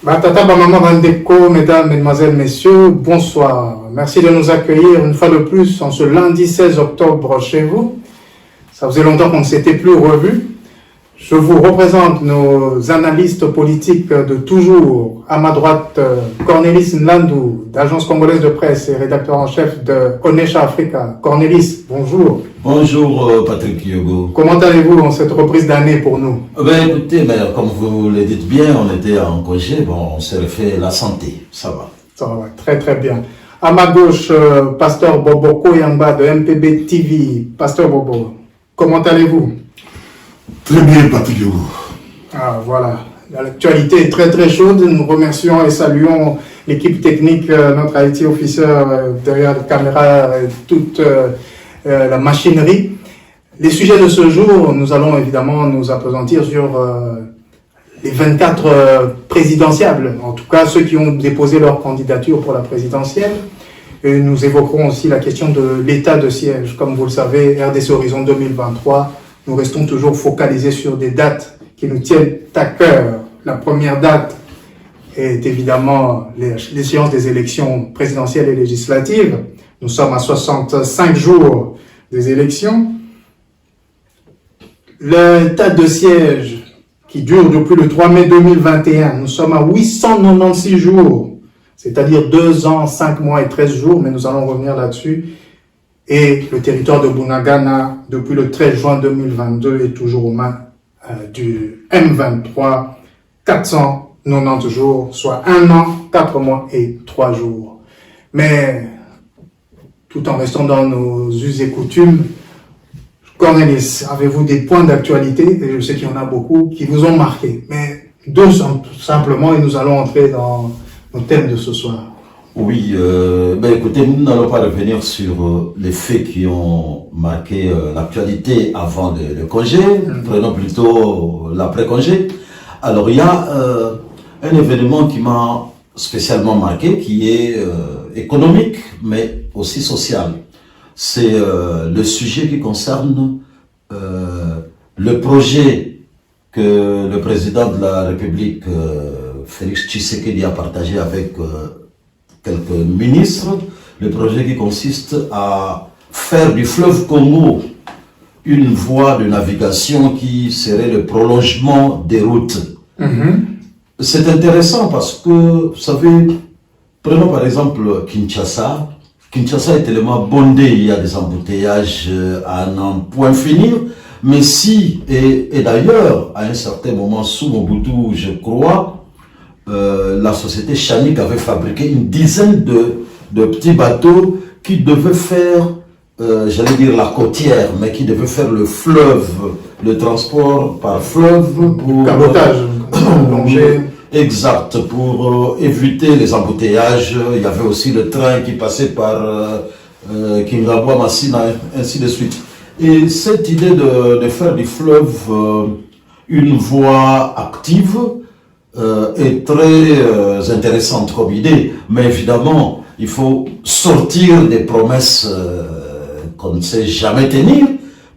Batata Bamama Bandeko, mesdames, mesdemoiselles, messieurs, bonsoir. Merci de nous accueillir une fois de plus en ce lundi 16 octobre chez vous. Ça faisait longtemps qu'on ne s'était plus revus. Je vous représente nos analystes politiques de toujours. À ma droite, Cornelis Nlandou, d'Agence Congolaise de Presse et rédacteur en chef de Onesha Africa. Cornelis, bonjour. Bonjour Patrick Yogo. Comment allez-vous en cette reprise d'année pour nous? Écoutez, comme vous le dites bien, on était en congé, on s'est refait la santé, ça va. Ça va, très très bien. À ma gauche, Pasteur Bobo Koyamba de MPB TV. Pasteur Bobo, comment allez-vous? Très bien, Patrick Yogo. Ah, voilà. L'actualité est très très chaude. Nous remercions et saluons l'équipe technique, notre IT officer derrière la caméra, toute la machinerie. Les sujets de ce jour, nous allons évidemment nous appesantir sur les 24 présidentiables, en tout cas ceux qui ont déposé leur candidature pour la présidentielle. Et nous évoquerons aussi la question de l'état de siège. Comme vous le savez, RDC Horizon 2023, nous restons toujours focalisés sur des dates qui nous tiennent à cœur. La première date est évidemment l'échéance des élections présidentielles et législatives. Nous sommes à 65 jours des élections. L'état de siège qui dure depuis le 3 mai 2021, nous sommes à 896 jours, c'est-à-dire 2 ans, 5 mois et 13 jours, mais nous allons revenir là-dessus. Et le territoire de Bunagana, depuis le 13 juin 2022, est toujours aux mains du M23, 490 jours, soit 1 an, 4 mois et 3 jours. Mais, tout en restant dans nos us et coutumes, Cornelis, avez-vous des points d'actualité, et je sais qu'il y en a beaucoup, qui vous ont marqué, mais deux simplement, et nous allons entrer dans nos thèmes de ce soir. Oui, écoutez, nous n'allons pas revenir sur les faits qui ont marqué l'actualité avant le congé, prenons plutôt l'après-congé. Alors, il y a un événement qui m'a spécialement marqué, qui est économique, mais aussi social. C'est le sujet qui concerne le projet que le président de la République, Félix Tshisekedi, a partagé avec quelques ministres, le projet qui consiste à faire du fleuve Congo une voie de navigation qui serait le prolongement des routes. C'est intéressant parce que, vous savez, prenons par exemple Kinshasa. Kinshasa est tellement bondé, il y a des embouteillages à n'en point finir, mais si, et d'ailleurs, à un certain moment, sous Mobutu, je crois, la société Chanik avait fabriqué une dizaine de petits bateaux qui devaient faire, j'allais dire la côtière, mais qui devaient faire le fleuve, le transport par fleuve pour... Cabotage, plonger. Exact, pour éviter les embouteillages. Il y avait aussi le train qui passait par Kingabwa, Massina, ainsi de suite. Et cette idée de faire du fleuve une voie active est très intéressante comme idée, mais évidemment, il faut sortir des promesses qu'on ne sait jamais tenir,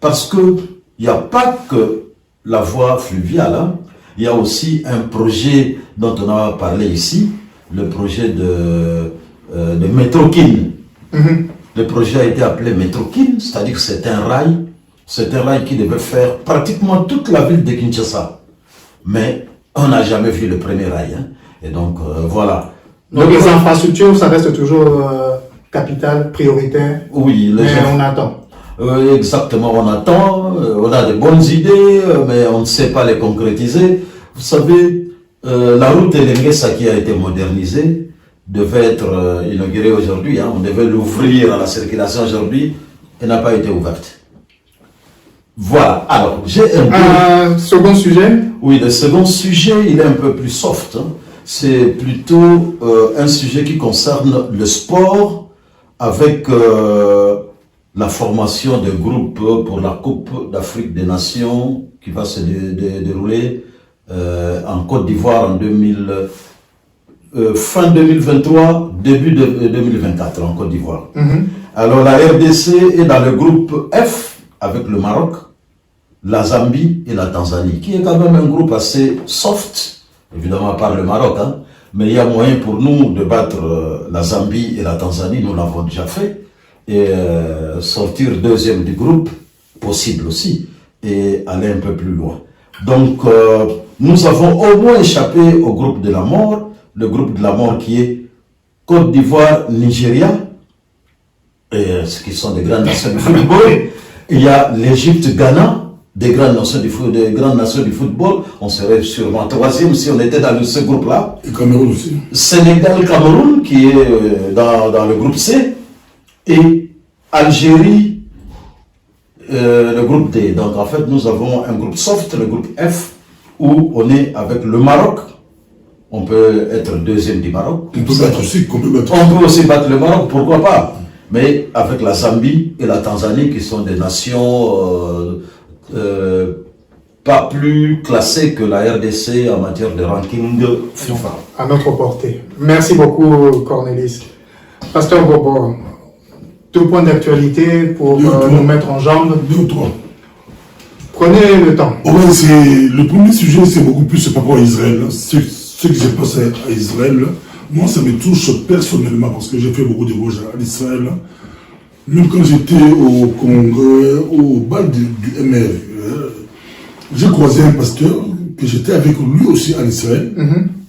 parce qu'il n'y a pas que la voie fluviale, hein. Il y a aussi un projet dont on a parlé ici, le projet de Metrokin. Le projet a été appelé Metrokin, c'est-à-dire que c'est un rail qui devait faire pratiquement toute la ville de Kinshasa. Mais on n'a jamais vu le premier rail. Hein. Et donc, voilà. Donc les infrastructures, ça reste toujours capital, prioritaire. Oui, mais on attend. Exactement, on attend, on a de bonnes idées, mais on ne sait pas les concrétiser. Vous savez, la route Elengesa qui a été modernisée devait être inaugurée aujourd'hui. Hein. On devait l'ouvrir à la circulation aujourd'hui et n'a pas été ouverte. Voilà, alors j'ai un second sujet. Oui, le second sujet, il est un peu plus soft. Hein. C'est plutôt un sujet qui concerne le sport avec la formation de groupes pour la Coupe d'Afrique des Nations qui va se dérouler en Côte d'Ivoire en fin 2023, début de 2024 en Côte d'Ivoire. Alors la RDC est dans le groupe F avec le Maroc, la Zambie et la Tanzanie, qui est quand même un groupe assez soft, évidemment à part le Maroc, hein, mais il y a moyen pour nous de battre la Zambie et la Tanzanie, nous l'avons déjà fait, et sortir deuxième du groupe, possible aussi, et aller un peu plus loin. Donc nous avons au moins échappé au groupe de la mort, le groupe de la mort qui est Côte d'Ivoire, Nigeria, et ce qui sont des grandes nations du football. Il y a l'Égypte, Ghana, des grandes nations du football. On serait sûrement troisième si on était dans ce groupe-là. Et Cameroun aussi. Sénégal, Cameroun, qui est dans le groupe C. Et Algérie, le groupe D. Donc en fait, nous avons un groupe soft, le groupe F, où on est avec le Maroc. On peut être deuxième du Maroc. On peut battre aussi. On peut aussi battre le Maroc, pourquoi pas. Mais avec la Zambie et la Tanzanie, qui sont des nations pas plus classées que la RDC en matière de ranking FIFA. À notre portée. Merci beaucoup, Cornelis. Pasteur Bobo, 2 points d'actualité pour nous mettre en jambe. 2 ou 3. Prenez le temps. Ouais, le premier sujet, c'est beaucoup plus par rapport à Israël. Ce qui s'est passé à Israël, moi, ça me touche personnellement parce que j'ai fait beaucoup de voyages à Israël. Même quand j'étais au Congrès, au bal du MR, j'ai croisé un pasteur que j'étais avec lui aussi en Israël.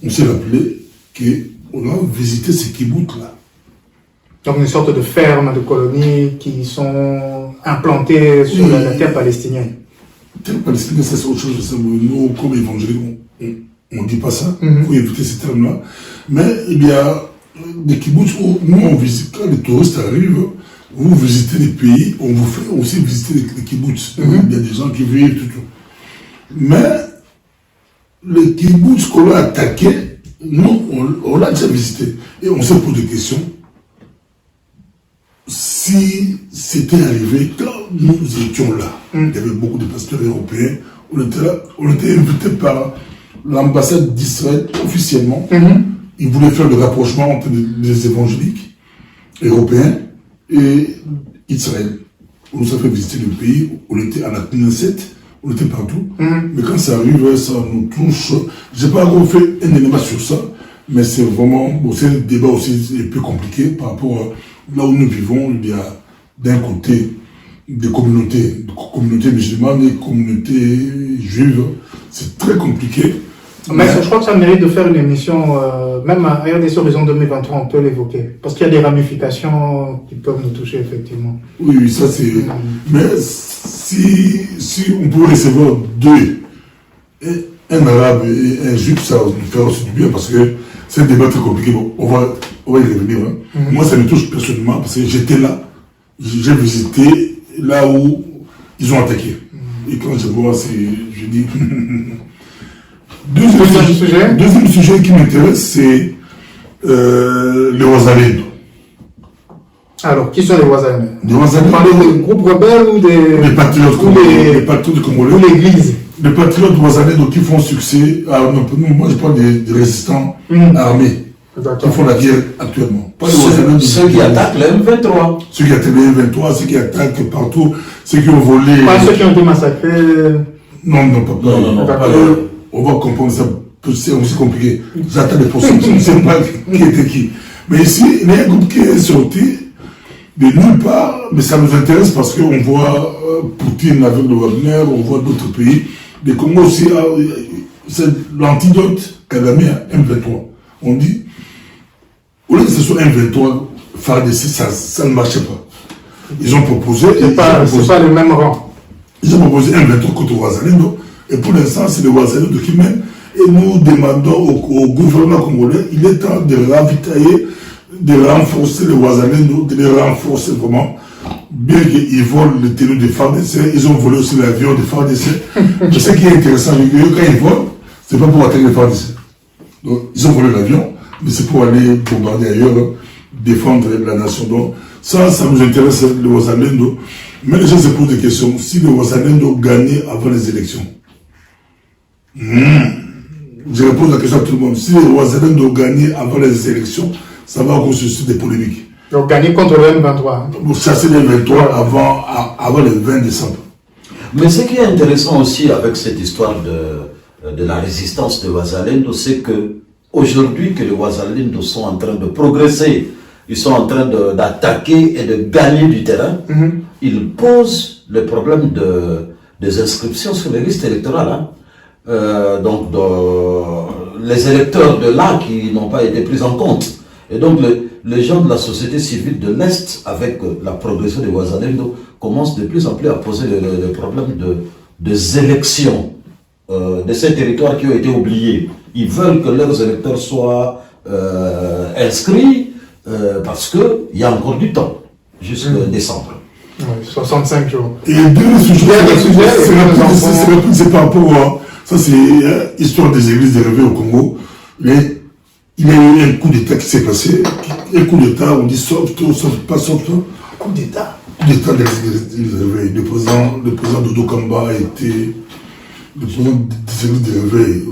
On s'est rappelé qu'on a visité ces kibbutz-là. Donc une sorte de ferme, de colonies qui sont implantées sur la terre palestinienne. Terre palestinienne, ça c'est autre chose. Nous, comme évangéliques, on ne dit pas ça. Il faut éviter ces termes-là. Mais il y a des kibbutz où nous, on visite. Quand les touristes arrivent, vous visitez les pays, on vous fait aussi visiter les kibbutz. Il y a des gens qui vivent, tout. Mais les kibbutz qu'on a attaqués, nous, on l'a déjà visité. Et on s'est posé des questions. Si c'était arrivé quand nous étions là, il y avait beaucoup de pasteurs européens, on était là, on était invités par l'ambassade d'Israël officiellement. Ils voulaient faire le rapprochement entre les évangéliques européens et Israël. On nous a fait visiter le pays, on était à la Knesset, on était partout. Mais quand ça arrive, ça nous touche. Je n'ai pas encore fait un élément sur ça, mais c'est vraiment, c'est un débat aussi un peu compliqué par rapport à là où nous vivons. Il y a d'un côté des communautés musulmanes et des communautés juives. C'est très compliqué. Mais je crois que ça mérite de faire une émission, même à RDC Horizon 2023, on peut l'évoquer. Parce qu'il y a des ramifications qui peuvent nous toucher, effectivement. Oui, ça c'est... Mais si on pouvait recevoir 2, un arabe et un juif, ça va nous faire aussi du bien, parce que c'est un débat très compliqué. Bon, on va y revenir. Moi, ça me touche personnellement, parce que j'étais là, j'ai visité là où ils ont attaqué. Et quand je vois, je dis... Deuxième sujet qui m'intéresse, c'est les Ouazalènes. Alors, qui sont les Ouazalènes? Les Ouazalènes. Vous parlez des groupes rebelles ou des... Les patriotes congolais. Ou l'Église. Les patriotes Ouazalènes qui font succès. Moi, je parle des résistants armés qui font la guerre actuellement. Pas ceux qui attaquent le M23. Ceux qui attaquent le M23, ceux qui attaquent partout, ceux qui ont volé... Pas ceux qui ont été massacrés. Non, pas. On va comprendre ça, c'est aussi compliqué. J'attends des procès, je ne sais pas qui était qui. Mais ici, il y a un groupe qui est sorti de nulle part, mais ça nous intéresse parce qu'on voit Poutine avec le Wagner, on voit d'autres pays. Mais Congo aussi, c'est l'antidote Kagame à M23. On dit, au lieu que ce soit M23, FARDC, ça ne marchait pas. Ils ont proposé... C'est pas le même rang. Ils ont proposé M23 contre Ouazalendo. Et pour l'instant, c'est le Ouazalendo qui mène. Et nous demandons au gouvernement congolais, il est temps de ravitailler, de renforcer le Ouazalendo, de les renforcer vraiment. Bien qu'ils volent les tenues de FARDC, ils ont volé aussi l'avion de FARDC. Mais ce qui est intéressant avec eux, quand ils volent, c'est pas pour attaquer les FARDC. Donc, ils ont volé l'avion, mais c'est pour aller bombarder ailleurs, défendre la nation. Donc, Ça nous intéresse, le Ouazalendo. Mais les gens se posent des questions. Si le Ouazalendo gagnait avant les élections, je repose la question à tout le monde. Si le Ouazalendo gagnait avant les élections, ça va encore susciter des polémiques. Donc gagner contre le M23. Pour chasser le 23 avant le 20 décembre. Mais ce qui est intéressant aussi avec cette histoire de la résistance de Ouazalendo, c'est que aujourd'hui que les Ouazalendo sont en train de progresser, ils sont en train d'attaquer et de gagner du terrain, ils posent le problème des inscriptions sur les listes électorales. Hein. Donc les électeurs de là qui n'ont pas été pris en compte. Et donc les gens de la société civile de l'Est, avec la progression de Ouazalendo, commencent de plus en plus à poser le problème des élections de ces territoires qui ont été oubliés. Ils veulent que leurs électeurs soient inscrits parce qu'il y a encore du temps, jusqu'à décembre. Oui, 65 jours. Et deux sujets, c'est par rapport à... Ça, c'est l'histoire des églises dérivées au Congo. Mais il y a eu un coup d'État qui s'est passé. Un coup d'État, on dit soft, pas soft. Coup d'État. Coup d'État des églises dérivées. Le président Dodo Kamba a été... Le président des églises dérivées.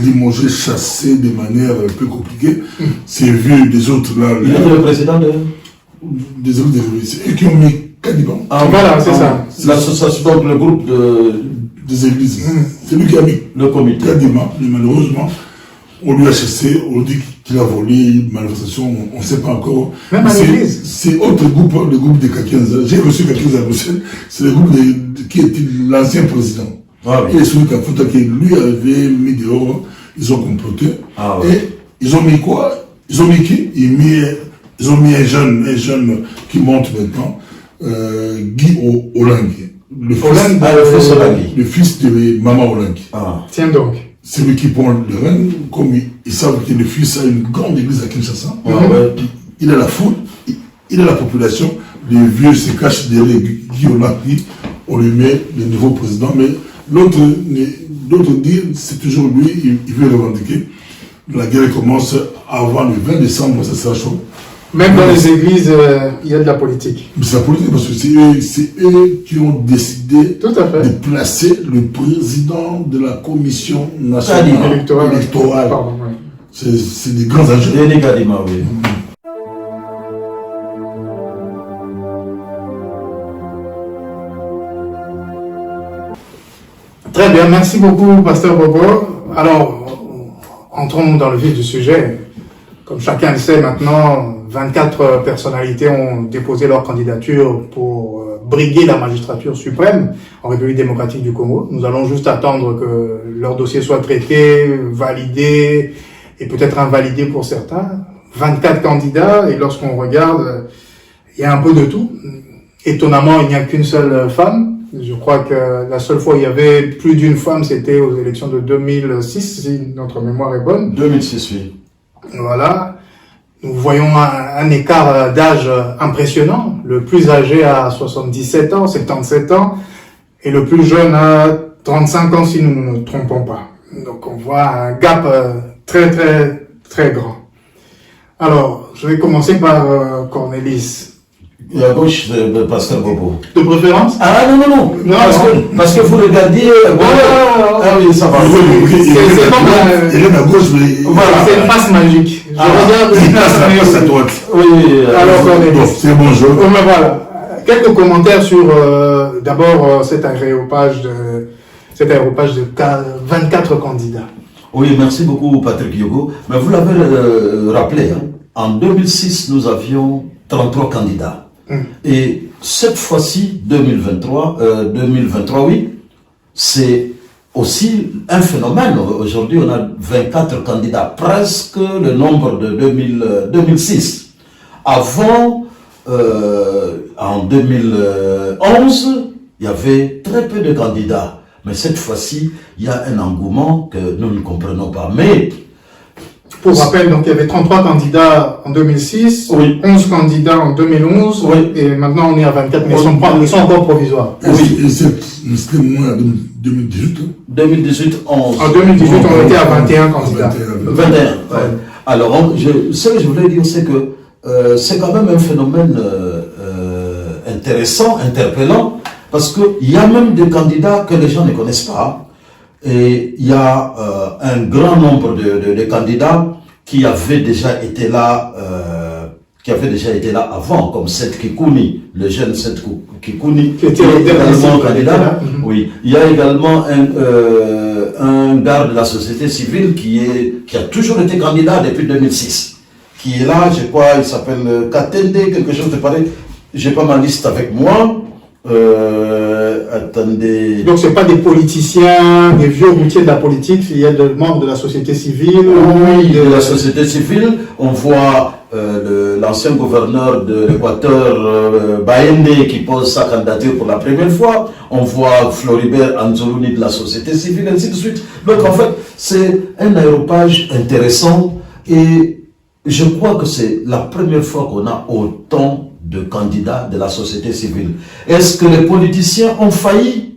Limogé, chassé de manière un peu compliquée. C'est vu des autres là. Il est le président des églises dérivées. C'est eux qui ont mis Caliban. Ah voilà, c'est ça. L'association, donc le groupe des églises. C'est lui qui a mis le comité. Kadima, mais malheureusement, on lui a chassé, on dit qu'il a volé, manifestation, on ne sait pas encore. Même à l'église. C'est autre groupe, le groupe de Kakenza. J'ai reçu Kakenza à Bruxelles, c'est le groupe qui était l'ancien président. Ah, oui. Et celui Kafuta qui lui avait mis dehors, ils ont comploté. Ah, oui. Et ils ont mis quoi? Ils ont mis qui? Ils ont mis un jeune qui monte maintenant, Guy Olangi. Le fils de Maman Olangi. Ah. Tiens donc. C'est lui qui prend le règne, comme ils savent que le fils a une grande église à Kinshasa. Il a la foule, il a la population, les vieux se cachent derrière Guy Olangi, on lui met le nouveau président, mais l'autre dit, c'est toujours lui, il veut revendiquer. La guerre commence avant le 20 décembre, ça sera chaud. Même dans les églises, il y a de la politique. Mais c'est la politique parce que c'est eux qui ont décidé de placer le président de la commission nationale électorale. Pardon, oui. C'est des grands enjeux. Oui. Très bien, merci beaucoup, Pasteur Bobo. Alors, entrons dans le vif du sujet. Comme chacun le sait maintenant, 24 personnalités ont déposé leur candidature pour briguer la magistrature suprême en République démocratique du Congo. Nous allons juste attendre que leur dossier soit traité, validé et peut-être invalidé pour certains. 24 candidats et lorsqu'on regarde, il y a un peu de tout. Étonnamment, il n'y a qu'une seule femme. Je crois que la seule fois où il y avait plus d'une femme, c'était aux élections de 2006, si notre mémoire est bonne. 2006, oui. Voilà. Nous voyons un écart d'âge impressionnant. Le plus âgé a 77 ans, 77 ans, et le plus jeune a 35 ans si nous ne nous trompons pas. Donc on voit un gap très très très grand. Alors, je vais commencer par Cornelis. Et à gauche, le pasteur Bobo. De préférence? Ah non. Parce que vous regardiez. Ah oui, ça va. Il est à gauche, mais. Voilà, c'est une face magique. Je regarde une face à droite. Oui. Alors, Cornelis. C'est bon jeu. Mais voilà. Quelques commentaires sur d'abord cet aéropage de 24 candidats. Oui, merci beaucoup, Patrick Yogo. Mais vous l'avez rappelé, hein, en 2006, nous avions 33 candidats. Et cette fois-ci, 2023, oui, c'est aussi un phénomène. Aujourd'hui, on a 24 candidats, presque le nombre de 2006. Avant, en 2011, il y avait très peu de candidats. Mais cette fois-ci, il y a un engouement que nous ne comprenons pas. Mais pour rappel, donc il y avait 33 candidats en 2006, oui. 11 candidats en 2011, oui. Et maintenant on est à 24, mais ils sont encore provisoires. Oui. Et c'était moins en 2018. 2018, 11. En 2018, on était à 21 candidats. 21, ouais. Alors, ce que je voulais dire, c'est que c'est quand même un phénomène intéressant, interpellant, parce qu'il y a même des candidats que les gens ne connaissent pas. Et il y a un grand nombre de candidats qui avaient déjà été là, avant, comme Seth Kikouni, le jeune Seth Kikouni, qui était également candidat. Oui, il y a également un gars de la société civile qui a toujours été candidat depuis 2006, qui est là, je crois, il s'appelle Katende, quelque chose de pareil. J'ai pas ma liste avec moi. Attendez. Donc c'est pas des politiciens, des vieux routiers de la politique, il y a des membres de la société civile. Oui, de la société civile. On voit l'ancien gouverneur de l'Équateur, Baende, qui pose sa candidature pour la première fois. On voit Floribert Anzoluni de la société civile, ainsi de suite. Donc en fait, c'est un aéropage intéressant et je crois que c'est la première fois qu'on a autant de candidats de la société civile. Est-ce que les politiciens ont failli?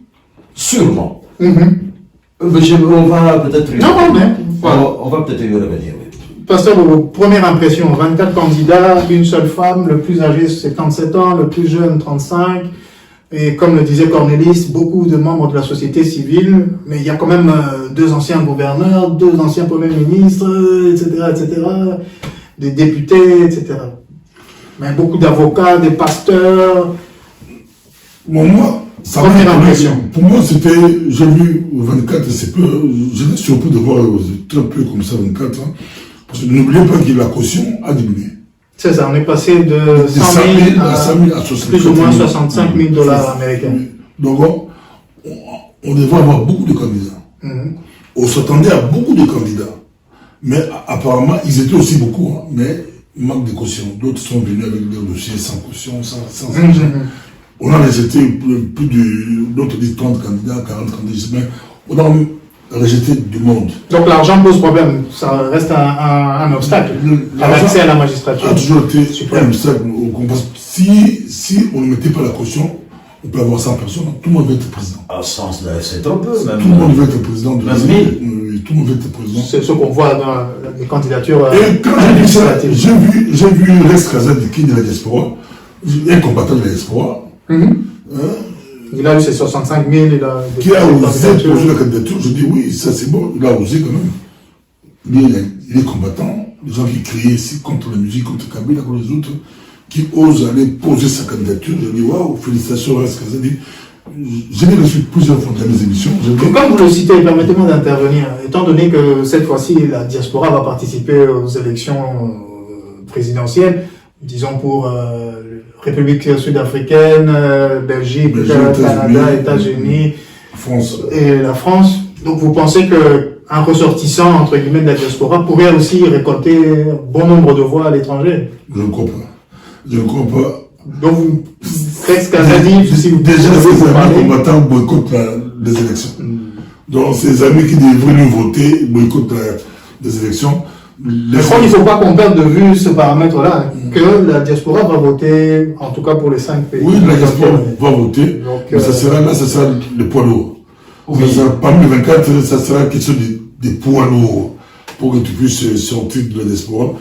Sûrement. On va peut-être on va peut-être y revenir. Oui. Pasteur, vos premières impressions, 24 candidats, une seule femme, le plus âgé 77 ans, le plus jeune 35, et comme le disait Cornelis, beaucoup de membres de la société civile, mais il y a quand même 2 anciens gouverneurs, 2 anciens premiers ministres, etc., des députés, etc. Mais beaucoup d'avocats, des pasteurs. Bon, moi, ça première impression. Pour moi, c'était, j'ai vu 24, c'est peu, j'étais surpris de voir très peu comme ça 24, hein, parce que n'oubliez pas que la caution a diminué. C'est ça, on est passé de 100 000 à 65 plus ou moins 65 000 dollars américains. Donc, on devait avoir beaucoup de candidats. On s'attendait à beaucoup de candidats. Mais apparemment, ils étaient aussi beaucoup, hein, mais il manque de caution. D'autres sont venus avec leur dossier sans caution, sans argent. On a rejeté plus de, d'autres disent 30 candidats, 40 candidats, mais on a rejeté du monde. Donc l'argent pose problème, ça reste un obstacle à l'accès à la magistrature. A toujours été un obstacle. Si on ne mettait pas la caution, on peut avoir 100 personnes, tout le monde veut être président. À ce sens-là, c'est trop peu, même. Tout le monde veut être président. Même 1000. Tout le monde veut être président. C'est ce qu'on voit dans les candidatures. Et quand j'ai vu ça, j'ai vu Rex Kazadi qui est de la diaspora, un combattant de la diaspora. Il a eu ses 65 000, qui a osé poser la candidature. Je dis oui, ça c'est bon, il a osé quand même. Il est combattant, les gens qui crient ici contre la musique, contre Kabila, contre les autres, qui osent aller poser sa candidature. Je dis waouh, félicitations Rex Kazadi. Je l'ai reçu plusieurs fois dans mes émissions. Comme vous le citez, permettez-moi d'intervenir. Étant donné que cette fois-ci, la diaspora va participer aux élections présidentielles, disons pour République sud-africaine, Belgique, Canada, États-Unis, France. Et la France. Donc vous pensez qu'un ressortissant, entre guillemets, de la diaspora pourrait aussi récolter bon nombre de voix à l'étranger? Je ne crois pas. Je ne crois pas. Donc vous, Rex Kazadi, si vous déjà ces amis combattants boycottent les élections. Donc ces amis qui devraient nous voter boycottent les élections. Je crois qu'il ne faut pas qu'on perde de vue ce paramètre-là, que la diaspora va voter, en tout cas pour les 5 pays. Oui, la diaspora va voter, donc, mais ça sera le poids lourd. Oui. Parmi les 24, ça sera question des poids lourds pour que tu puisses sortir de la diaspora.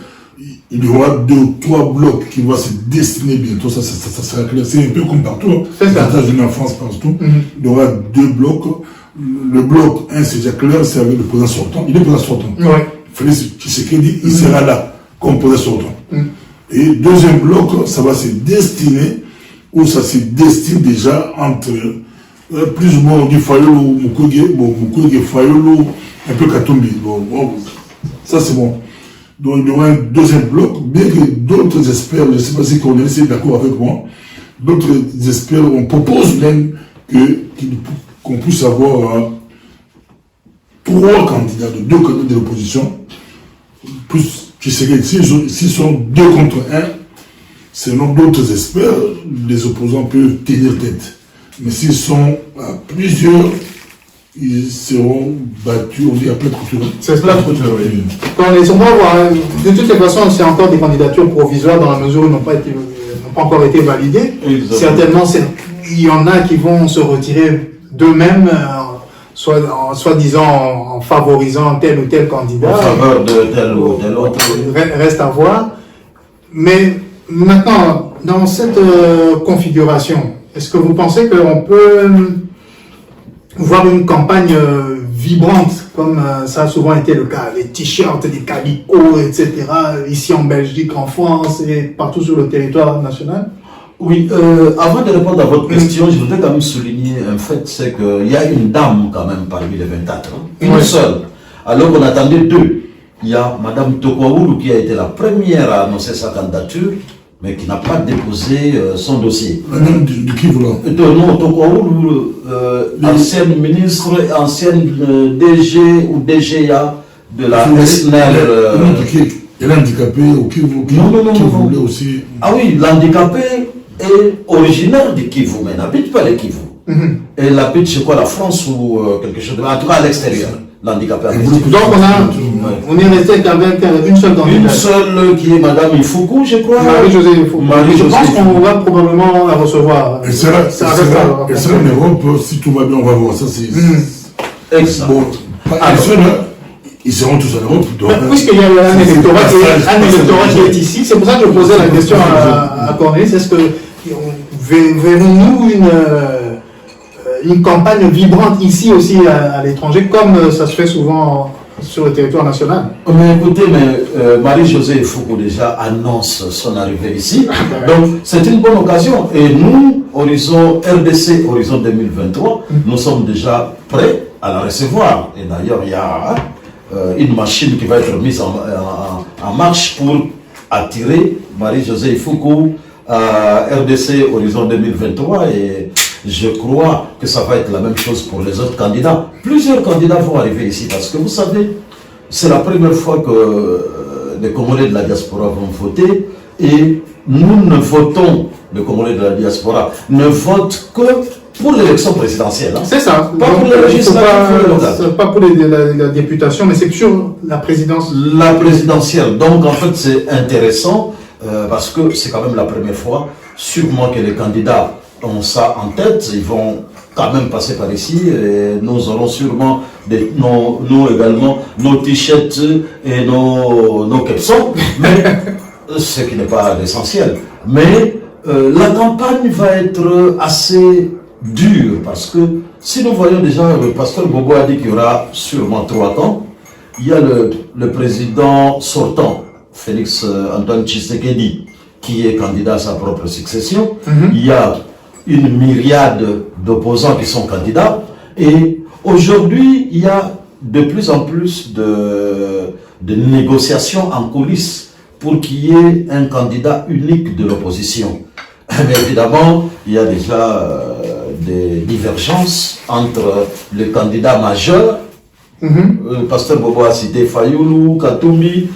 Il y aura 2 ou 3 blocs qui vont se destiner bientôt, ça sera clair. C'est un peu comme partout, les États-Unis, en France, partout. Il y aura 2 blocs. Le bloc 1, c'est déjà clair, c'est avec le président sortant. Il est président sortant. Ouais. Félix Tshisekedi, il sera là, comme président sortant. Et deuxième bloc, ça va se destiner, ou ça se destine déjà entre plus ou moins, on dit Fayolo, Mukwege, Fayolo, un peu Katumbi. Bon, ça c'est bon. Donc il y aura un deuxième bloc, bien que d'autres experts, je ne sais pas si Cornelis est d'accord avec moi, d'autres experts, on propose même qu'on puisse avoir 3 candidats, 2 candidats de l'opposition, plus Tshisekedi. S'ils sont 2 contre 1, selon d'autres experts, les opposants peuvent tenir tête. Mais s'ils sont à plusieurs, ils seront battus, on dit à plat de couture. C'est plat de couture, oui. De toutes les façons, c'est encore des candidatures provisoires dans la mesure où ils n'ont pas encore été validées. Certainement, il y en a qui vont se retirer d'eux-mêmes, soi-disant en favorisant tel ou tel candidat. En faveur de tel ou tel autre. Reste à voir. Mais maintenant, dans cette configuration, est-ce que vous pensez qu'on peut voir une campagne vibrante, comme ça a souvent été le cas, les t-shirts, les calicots, etc., ici en Belgique, en France et partout sur le territoire national? Oui, avant de répondre à votre question, je voudrais quand même souligner un fait, c'est qu'il y a une dame quand même parmi les 24, hein, une seule, alors qu'on attendait deux. Il y a Madame Tokwaoulou qui a été la première à annoncer sa candidature, mais qui n'a pas déposé son dossier. Madame de qui vous là? Non, Tokwaoulou, ancienne ministre, ancienne DG ou DGA de la SNEL. Elle est handicapée ou qui voulait aussi. Ah oui, l'handicapé est originaire du Kivu, mais n'habite pas le Kivu. Elle habite, je crois, la France ou quelque chose, en tout cas à l'extérieur. L'handicapé à l'extérieur. Donc on est resté qu'avec une seule candidate. Une seule qui est Madame Ifoukou, je crois. Marie-Josée Ifoukou. Je pense qu'on va probablement la recevoir. Elle sera en Europe, si tout va bien, on va voir ça. Exact. Bon, ils seront tous en Europe. Puisqu'il y a un électorat qui est ici, c'est pour ça que je posais la question à Cornelis. Est-ce que verrons-nous une campagne vibrante ici aussi à l'étranger, comme ça se fait souvent sur le territoire national? Mais écoutez, Marie-Josée Ifoukou déjà annonce son arrivée ici. Donc c'est une bonne occasion. Et nous, Horizon RDC, Horizon 2023, nous sommes déjà prêts à la recevoir. Et d'ailleurs, il y a une machine qui va être mise en marche pour attirer Marie-Josée Ifoukou à RDC Horizon 2023 et je crois que ça va être la même chose pour les autres candidats. Plusieurs candidats vont arriver ici parce que vous savez, c'est la première fois que les Congolais de la diaspora vont voter et nous ne votons, les Congolais de la diaspora ne votent que pour l'élection présidentielle. Hein. C'est ça. Pas pour les législatives. Pas pour la députation, mais c'est sur la présidence. La présidentielle. Donc, en fait, c'est intéressant parce que c'est quand même la première fois. Sûrement que les candidats ont ça en tête. Ils vont quand même passer par ici. Et nous aurons sûrement, nous également, nos t-shirts et nos capsons. Mais ce qui n'est pas l'essentiel. Mais la campagne va être assez dur parce que si nous voyons déjà, le pasteur Bobo a dit qu'il y aura sûrement 3 ans. Il y a le président sortant, Félix Antoine Tshisekedi, qui est candidat à sa propre succession. Il y a une myriade d'opposants qui sont candidats. Et aujourd'hui, il y a de plus en plus de négociations en coulisses pour qu'il y ait un candidat unique de l'opposition. Mais évidemment, il y a déjà des divergences entre les candidats majeurs. Le pasteur Bobo a cité Fayoulou, Katumbi,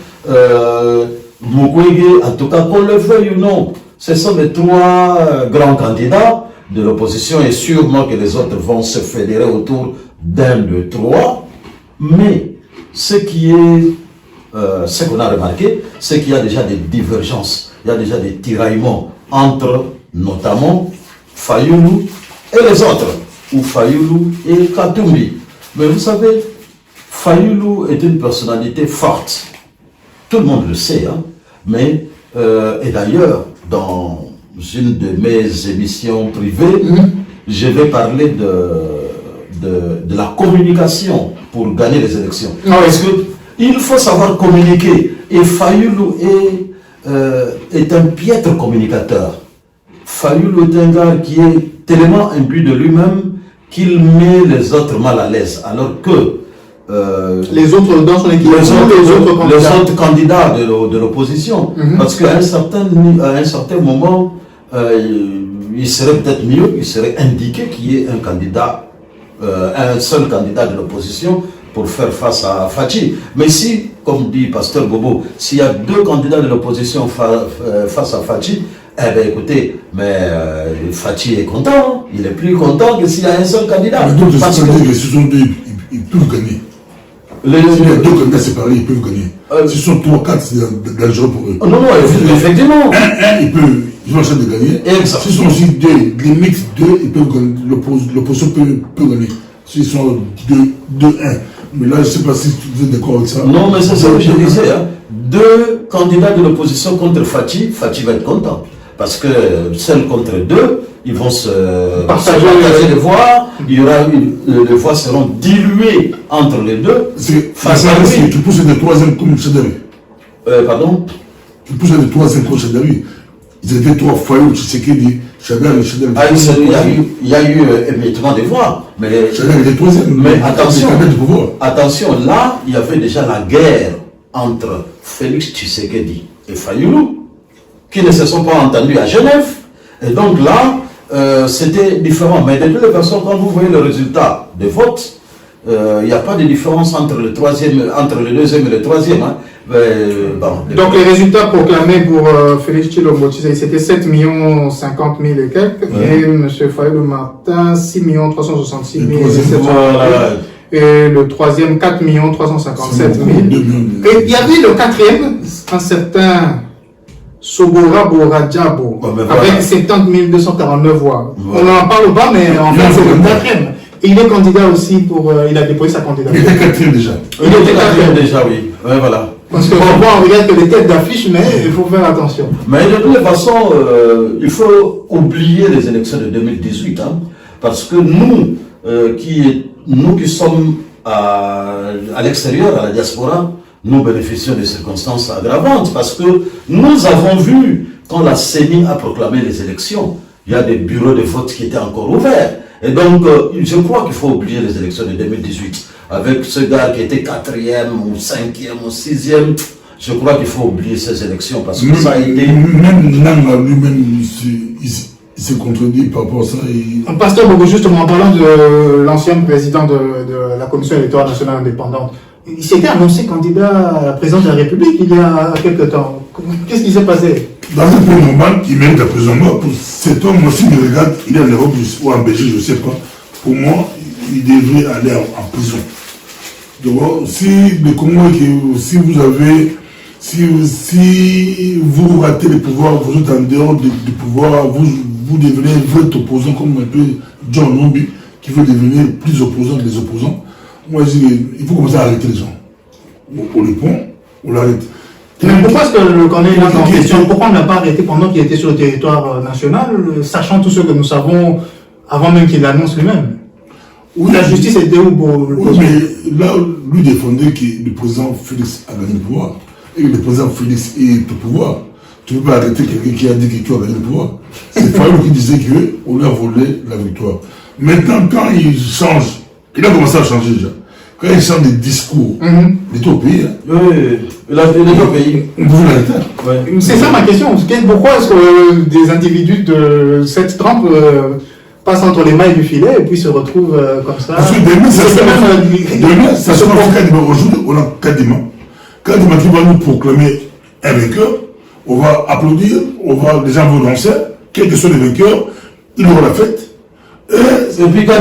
Mukwege, en tout cas, qu'on le veuille ou non, ce sont les 3 grands candidats de l'opposition et sûrement que les autres vont se fédérer autour d'un de 3. Mais ce qu'on a remarqué, c'est qu'il y a déjà des divergences, il y a déjà des tiraillements entre notamment Fayoulou et les autres, ou Fayoulou et Katumbi. Mais vous savez, Fayoulou est une personnalité forte. Tout le monde le sait, hein? Mais, et d'ailleurs, dans une de mes émissions privées, je vais parler de la communication pour gagner les élections. Parce qu'il faut savoir communiquer. Et Fayoulou est un piètre communicateur. Fayoulou est un gars qui est tellement imbu de lui-même qu'il met les autres mal à l'aise. Alors que les autres dans son équipe, les autres candidats de l'opposition. Parce qu'à un certain moment, il serait peut-être mieux, il serait indiqué qu'il y ait un candidat, un seul candidat de l'opposition pour faire face à Fachi. Mais si, comme dit Pasteur Bobo, s'il y a 2 candidats de l'opposition face à Fachi, eh bien écoutez, mais Fachi est content, hein? Il est plus content que s'il y a un seul candidat. Mais donc, parce que ce sont 2, ils peuvent gagner. S'il y a 2 candidats séparés, ils peuvent gagner. Si ce sont 3, 4, c'est dangereux pour eux. Non, effectivement. Ils ont la chance de gagner. Exact. S'ils sont aussi 2, limite 2, ils peuvent gagner. L'opposition peut gagner. S'ils sont 2-1. Mais là, je ne sais pas si vous êtes d'accord avec ça. Non, mais c'est ce que je disais. Hein. 2 candidats de l'opposition contre Fatih, Fatih va être content. Parce que seul contre 2, ils vont se partager les voix. Il y aura les voix seront diluées entre les deux. C'est Fassari qui pousse le 3e comme Chadari. Pardon? Qui pousse le 3e comme Chadari. Ils étaient 3 Fayou, Tshisekedi, Chadari, Chadari. Ah, il y a eu émiettement des voix. Mais Chadari était 3e. Mais attention, là, il y avait déjà la guerre entre Félix Tshisekedi et Fayoulou, qui ne se sont pas entendus à Genève. Et donc là, c'était différent. Mais de toutes les façons, quand vous voyez le résultat des votes, il n'y a pas de différence entre le 2e et le 3e. Hein. Donc les résultats proclamés pour Félix Tshilombo, c'était 7 50 000 et quelques, et M. Fayoulou Martin, 6 366 000 et le 3e, 4 357 000. Et il y avait le 4e, un certain Sobora Boradjabo, avec 70 249 voix. On n'en parle pas, mais en fait, c'est le 4e. Et il est candidat aussi pour. Il a déposé sa candidature. Il était 4e déjà. Il était 4e déjà, oui. Ouais, voilà. Parce qu'on on regarde que les têtes d'affiche, mais il faut faire attention. Mais de toute façon, il faut oublier les élections de 2018. Hein, parce que nous qui sommes à l'extérieur, à la diaspora, nous bénéficions des circonstances aggravantes. Parce que nous avons vu, quand la CENI a proclamé les élections, il y a des bureaux de vote qui étaient encore ouverts. Et donc, je crois qu'il faut oublier les élections de 2018. Avec ce gars qui était 4e ou 5e ou 6e, je crois qu'il faut oublier ces élections parce que ça a été... Même Nanga lui-même, il s'est contredit par rapport à ça. Pasteur Bogo, justement, en parlant de l'ancien président de la Commission électorale nationale indépendante, il s'était annoncé candidat à la présidence de la République il y a quelques temps. Qu'est-ce qui s'est passé? Dans un pays normal, il mérite la prison mort. Pour cet homme aussi, il regarde, il est en Europe ou en Belgique, je ne sais pas. Pour moi, il devrait aller en prison. Donc, si le Congo, si vous ratez le pouvoir, vous êtes en dehors du pouvoir, vous devenez un vrai opposant, comme un peu John Nombi, qui veut devenir plus opposant que les opposants. Moi, je dis, il faut commencer à arrêter les gens. On le prend, on l'arrête. Mais pourquoi est-ce que le candidat en question, pourquoi on ne l'a pas arrêté pendant qu'il était sur le territoire national, sachant tout ce que nous savons avant même qu'il l'annonce lui-même? Oui, la justice était où pour... Oui, mais là, lui défendait que le président Félix a gagné le pouvoir. Et que le président Félix est au pouvoir. Tu ne peux pas arrêter quelqu'un qui a dit que tu as gagné le pouvoir. C'est Fayoulou qui disait qu'on lui a volé la victoire. Maintenant, quand il change, il a commencé à changer déjà. Quand il change des discours, il est au pays. Oui, il est au pays. On peut l'arrêter. Ouais. C'est ça ma question. Pourquoi est-ce que des individus de cette trempe passent entre les mailles du filet et puis se retrouvent comme ça? Parce que demain, ça se passe quasiment aujourd'hui, on a quasiment. Quand qui va nous proclamer un vainqueur, on va applaudir, les gens vont danser, quels que soient les vainqueurs, ils auront la fête. Et puis quand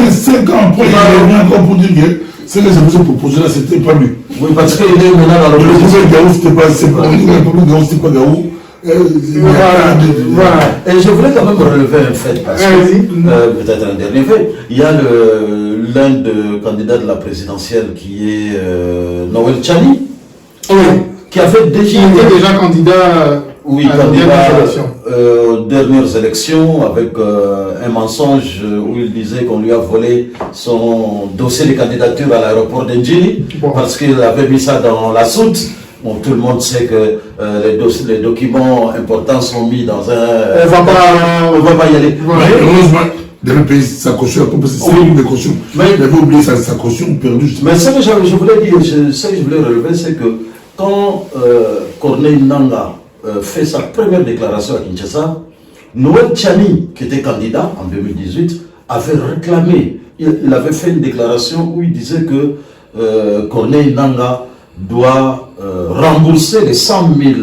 il 5 ans après, il revient encore pour dire que ce que je vous ai proposé là, c'était pas lui. Oui, parce qu'il est maintenant dans le projet Gaou, c'était pas Gaou. Voilà. Et je voulais quand même relever un fait, parce que peut-être un dernier fait. Il y a l'un des candidats de la présidentielle qui est Noël Tchani, qui a fait déjà candidat. Oui, candidat aux dernières élections avec un mensonge où il disait qu'on lui a volé son dossier de candidature à l'aéroport d'Ndjili parce qu'il avait mis ça dans la soute. Bon, tout le monde sait que les documents importants sont mis dans un... On va pas y aller. Heureusement, dans le pays, sa caution, c'est une des cautions. Mais il avait oublié sa caution perdue. Mais ce que je voulais dire, ce que je voulais relever, c'est que quand Corneille Nangaa fait sa première déclaration à Kinshasa, Noël Tchani, qui était candidat en 2018, avait réclamé, il avait fait une déclaration où il disait que Corneille Nangaa doit rembourser les $100 000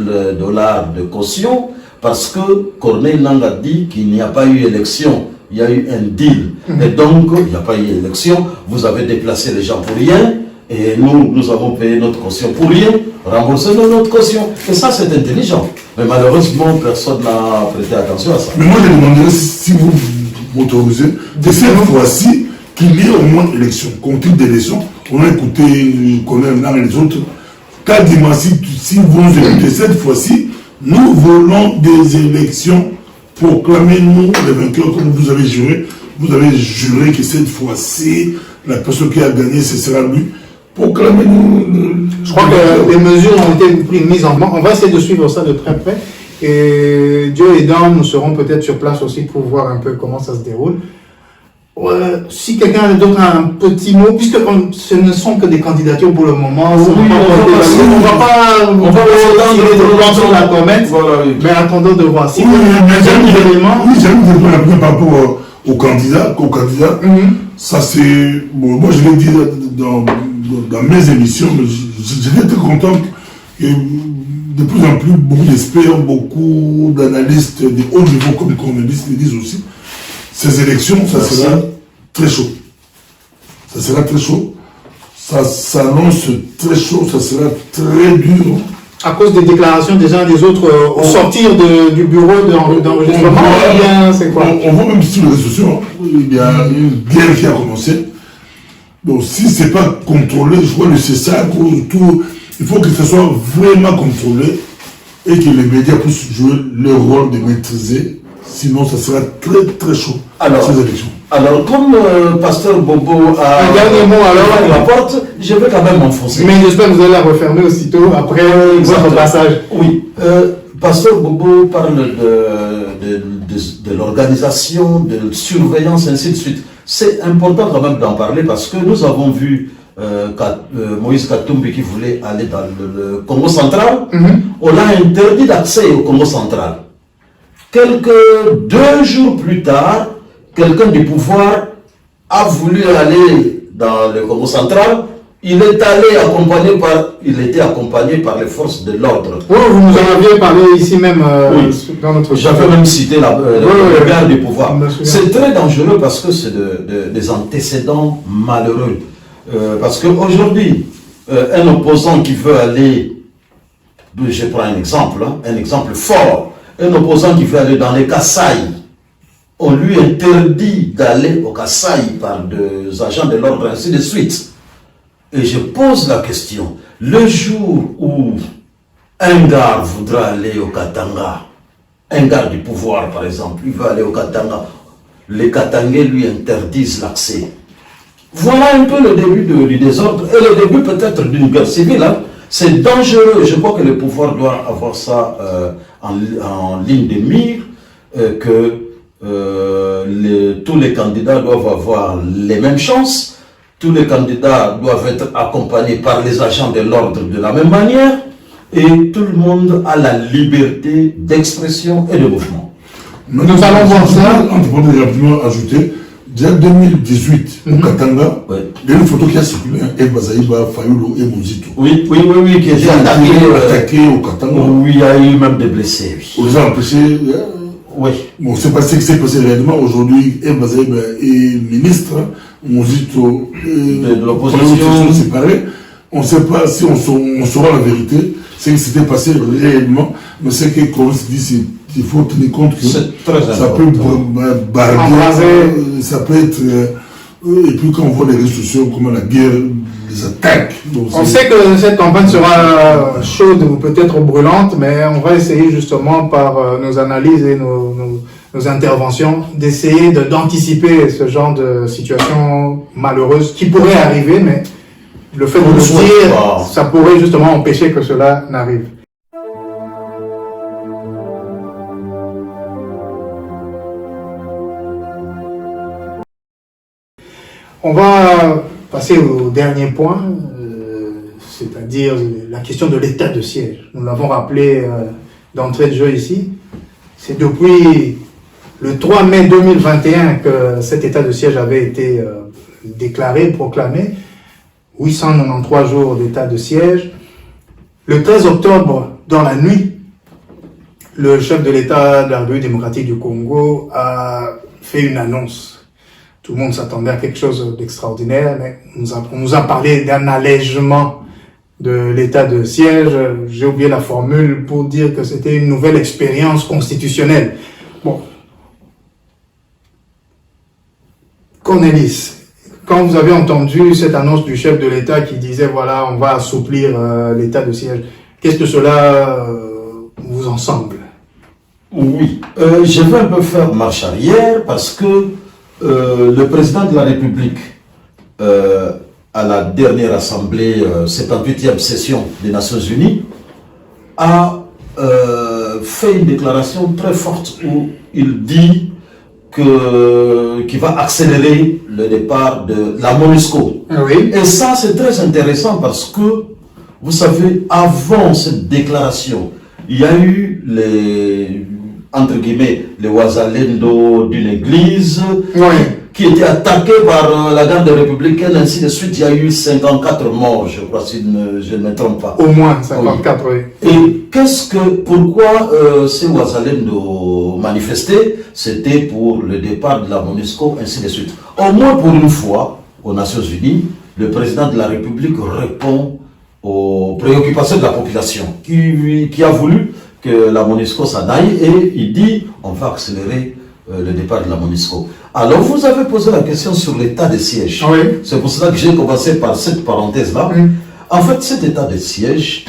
de caution parce que Corneille Nangaa dit qu'il n'y a pas eu élection, il y a eu un deal. Et donc, il n'y a pas eu élection, vous avez déplacé les gens pour rien. Et nous avons payé notre caution pour rien, rembourser notre caution. Et ça, c'est intelligent. Mais malheureusement, personne n'a prêté attention à ça. Mais moi, je demanderais si vous m'autorisez, de cette fois-ci, qu'il y ait au moins élection, qu'on titre d'élection, on a écouté, on connaît l'un et les autres. Kadima, si vous nous écoutez cette fois-ci, nous voulons des élections. Proclamez-nous les vainqueurs comme vous avez juré. Vous avez juré que cette fois-ci, la personne qui a gagné, ce sera lui. Proclamez-nous. Je crois que les mesures ont été mises en banque. On va essayer de suivre ça de très près. Et Dieu aidant, nous serons peut-être sur place aussi pour voir un peu comment ça se déroule. Si quelqu'un d'autre a un petit mot, puisque ce ne sont que des candidatures pour le moment, on va pas tirer des plans sur la comète, mais attendons de voir. Si j'aime par rapport aux candidats, ça c'est, bon, moi je l'ai dit dans mes émissions, mais j'étais très content que de plus en plus, beaucoup d'experts, beaucoup d'analystes de haut niveau comme économistes le disent aussi, ces élections, ça sera très chaud. Ça sera très chaud. Ça s'annonce très chaud, ça sera très dur. À cause des déclarations des uns et des autres au sortir du bureau d'enregistrement, c'est quoi? On voit même sur les réseaux sociaux, il y a une guerre qui a commencé. Donc si ce n'est pas contrôlé, je crois que c'est ça, il faut que ce soit vraiment contrôlé et que les médias puissent jouer leur rôle de maîtriser. Sinon, ça sera très très chaud. Alors, comme Pasteur Bobo a un dernier mot alors la porte, je vais quand même m'enfoncer. Mais j'espère que vous allez la refermer aussitôt après votre passage. Oui. Pasteur Bobo parle de l'organisation, de surveillance, ainsi de suite. C'est important quand même d'en parler parce que nous avons vu Moïse Katumbi qui voulait aller dans le Congo central. On l'a interdit d'accès au Congo central. 2 jours plus tard, quelqu'un du pouvoir a voulu aller dans le Congo central. Il était accompagné par les forces de l'ordre. Oui, vous nous en aviez parlé ici même dans notre... J'avais même cité le garde du pouvoir. C'est très dangereux parce que c'est des antécédents malheureux. Parce qu'aujourd'hui, un opposant qui veut aller, je prends un exemple fort, un opposant qui veut aller dans les Kasaï, on lui interdit d'aller au Kasaï par des agents de l'ordre, ainsi de suite. Et je pose la question, le jour où un gars voudra aller au Katanga, un gars du pouvoir par exemple, il veut aller au Katanga, les Katangais lui interdisent l'accès. Voilà un peu le début du désordre et le début peut-être d'une guerre civile. C'est dangereux, je crois que le pouvoir doit avoir ça en ligne de mire, que tous les candidats doivent avoir les mêmes chances, tous les candidats doivent être accompagnés par les agents de l'ordre de la même manière, et tout le monde a la liberté d'expression et de mouvement. Nous allons voir ça, on peut rapidement ajouter. Déjà 2018, au Katanga, il y a une photo qui a circulé, El Bazaïba, Fayulu et Mouzito. Oui, qui était attaqué au Katanga. Oui, il y a eu même des blessés. On les a empêchés. Oui. Bon, c'est pas ce qui s'est passé réellement. Aujourd'hui, El Bazaïba est ministre, Mouzito de l'opposition séparés. On ne sait pas si on saura la vérité, ce qui s'était passé réellement, mais ce que comme se dit, il faut tenir compte que ça peut barder, ça peut être... et puis quand on voit les réseaux sociaux, comment la guerre, les attaques... On sait que cette campagne sera chaude ou peut-être brûlante, mais on va essayer justement par nos analyses et nos interventions d'essayer d'anticiper ce genre de situation malheureuse qui pourrait arriver, mais le fait de le dire, ça pourrait justement empêcher que cela n'arrive. On va passer au dernier point, c'est-à-dire la question de l'état de siège. Nous l'avons rappelé d'entrée de jeu ici. C'est depuis le 3 mai 2021 que cet état de siège avait été déclaré, proclamé. 893 jours d'état de siège. Le 13 octobre, dans la nuit, le chef de l'État de la République démocratique du Congo a fait une annonce. Tout le monde s'attendait à quelque chose d'extraordinaire, mais on nous a parlé d'un allègement de l'état de siège. J'ai oublié la formule pour dire que c'était une nouvelle expérience constitutionnelle. Bon. Cornelis, quand vous avez entendu cette annonce du chef de l'État qui disait, voilà, on va assouplir l'état de siège, qu'est-ce que cela vous en semble? Oui, je vais un peu faire marche arrière parce que le président de la République, à la dernière assemblée, 78e session des Nations Unies, a fait une déclaration très forte où il dit qu'il va accélérer le départ de la MONUSCO. Oui. Et ça, c'est très intéressant parce que, vous savez, avant cette déclaration, il y a eu les, entre guillemets, les Ouazalendo d'une église qui était attaquée par la garde républicaine, ainsi de suite. Il y a eu 54 morts, je crois, si je ne me trompe pas. Au moins 54, oui. Et pourquoi ces Ouazalendo manifestaient? C'était pour le départ de la MONUSCO, ainsi de suite. Au moins pour une fois, aux Nations Unies, le président de la République répond aux préoccupations de la population qui a voulu que la MONUSCO s'en aille et il dit on va accélérer le départ de la MONUSCO. Alors vous avez posé la question sur l'état de siège. Oui. C'est pour cela que j'ai commencé par cette parenthèse-là. En fait, cet état de siège,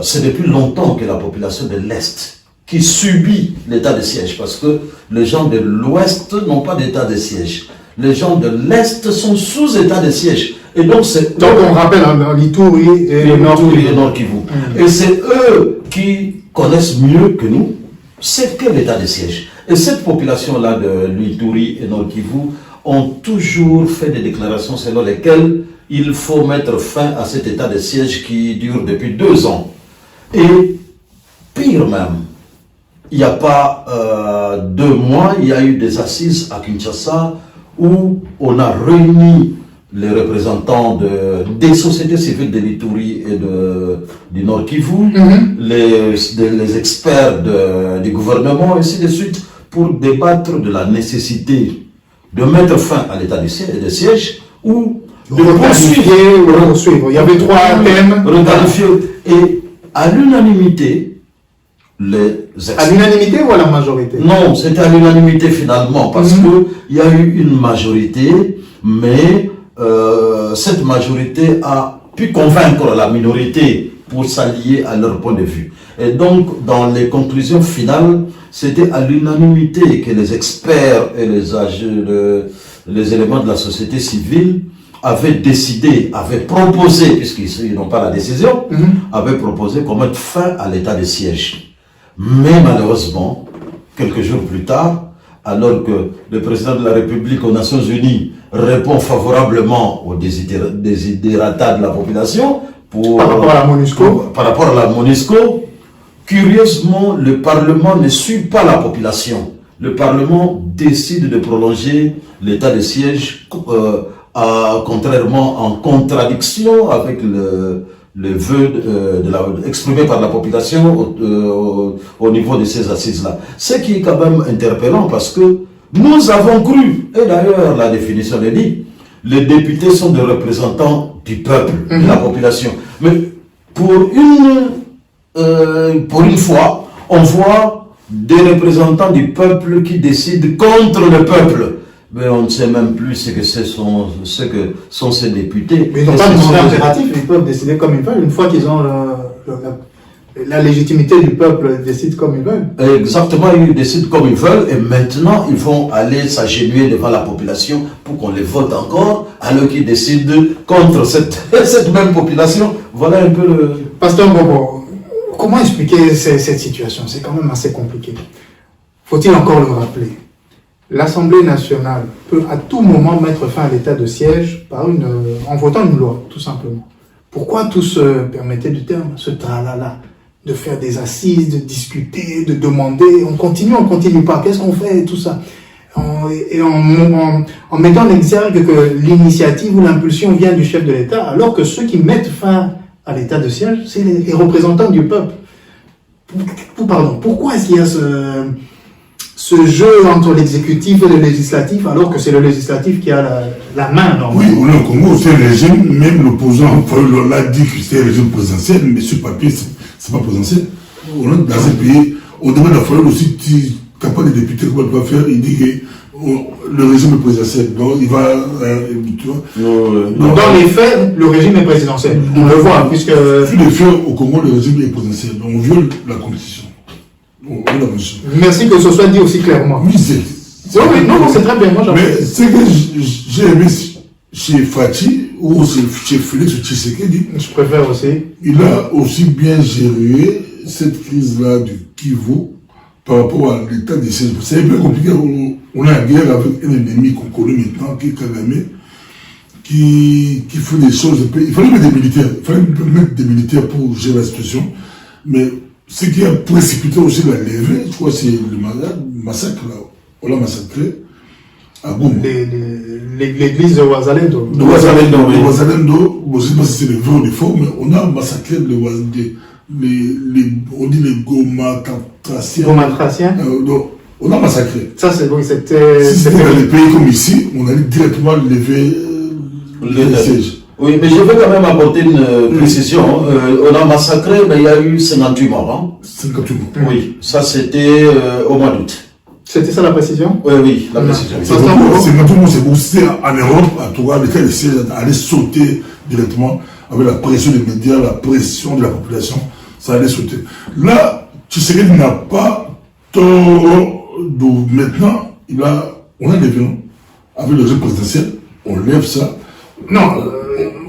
c'est depuis longtemps que la population de l'Est qui subit l'état de siège, parce que les gens de l'Ouest n'ont pas d'état de siège. Les gens de l'Est sont sous état de siège. Et donc, on rappelle l'Ituri et le Nord Kivu. Et c'est eux qui connaissent mieux que nous c'est quel état de siège. Et cette population-là de l'Ituri et Nord Kivu ont toujours fait des déclarations selon lesquelles il faut mettre fin à cet état de siège qui dure depuis 2 ans. Et pire même, il n'y a pas 2 mois, il y a eu des assises à Kinshasa où on a réuni les représentants des sociétés civiles de l'Ituri et du Nord Kivu, les experts du gouvernement, et ainsi de suite, pour débattre de la nécessité de mettre fin à l'état de siège ou de poursuivre. Il y avait 3 thèmes. Requalifier. Et à l'unanimité, à l'unanimité ou à la majorité? Non, c'était à l'unanimité finalement, parce qu'il y a eu une majorité, mais cette majorité a pu convaincre la minorité pour s'allier à leur point de vue. Et donc, dans les conclusions finales, c'était à l'unanimité que les experts et les éléments de la société civile avaient décidé, avaient proposé, puisqu'ils n'ont pas la décision, avaient proposé qu'on mette fin à l'état de siège. Mais malheureusement, quelques jours plus tard, alors que le président de la République aux Nations Unies répond favorablement aux desiderata de la population par rapport à la MONUSCO, curieusement, le Parlement ne suit pas la population. Le Parlement décide de prolonger l'état de siège, contrairement en contradiction avec le vœu exprimé par la population au niveau de ces assises-là. Ce qui est quand même interpellant parce que nous avons cru, et d'ailleurs la définition le dit, les députés sont des représentants du peuple, de la population. Mais pour une fois, on voit des représentants du peuple qui décident contre le peuple. Mais on ne sait même plus ce que sont ces députés. Mais ils n'ont pas de mandat impératif, ils peuvent décider comme ils veulent. Une fois qu'ils ont la légitimité du peuple, ils décident comme ils veulent. Exactement, ils décident comme ils veulent et maintenant ils vont aller s'agenouiller devant la population pour qu'on les vote encore, alors qu'ils décident contre cette même population. Voilà un peu le... Pasteur Bobo, comment expliquer cette situation? C'est quand même assez compliqué. Faut-il encore le rappeler? L'Assemblée nationale peut à tout moment mettre fin à l'état de siège en votant une loi, tout simplement. Pourquoi tout se, permettez du terme, ce tralala, de faire des assises, de discuter, de demander, on continue pas, qu'est-ce qu'on fait, tout ça? Et en mettant en exergue que l'initiative ou l'impulsion vient du chef de l'État, alors que ceux qui mettent fin à l'état de siège, c'est les représentants du peuple. Pourquoi est-ce qu'il y a ce jeu entre l'exécutif et le législatif, alors que c'est le législatif qui a la main, normalement? Oui, on est au Congo, c'est un régime, même l'opposant l'a dit que c'est un régime présidentiel, mais sur papier, c'est pas présidentiel. On est dans un pays, on demande à faire aussi capable des députés, comment on doit faire, il dit que le régime présidentiel. Donc, il va. Tu vois, donc, dans les faits, le régime est présidentiel. On le voit, puisque. Sur les faits, au Congo, le régime est présidentiel. Donc, on viole la Constitution. Merci que ce soit dit aussi clairement. Oui, oui, non, c'est très bien. Moi, mais ce que j'ai aimé chez Fachi ou chez Félix Tshisekedi, je préfère aussi. Il a aussi bien géré cette crise-là du Kivu par rapport à l'état des sièges. C'est un peu compliqué. On a une guerre avec un ennemi qu'on connaît maintenant, qui est Kagame, qui fait des choses. Il fallait mettre des militaires pour gérer la situation. Mais ce qui a précipité aussi la levée, je crois que c'est le massacre là. On l'a massacré à Goma. L'église de Ouazalendo. De Ouazalendo, je ne sais pas si c'est le vrai ou le faux, mais on a massacré on dit les Gomatraciens. Gomatraciens on a massacré. Ça, c'est bon, c'était. Si c'était dans les pays comme ici, on allait directement lever le siège. Oui, mais je veux quand même apporter une précision. On a massacré, mais il y a eu 58 morts. 58 morts. Oui, ça c'était au mois d'août. C'était ça la précision? Oui, la précision. C'est beaucoup. C'était en Europe, à Touga, l'état des sièges allait sauter directement avec la pression des médias, la pression de la population, ça allait sauter. Là, Tshisekedi n'a pas tort de maintenant, on a levé, avec le régime présidentiel, on lève ça. Non,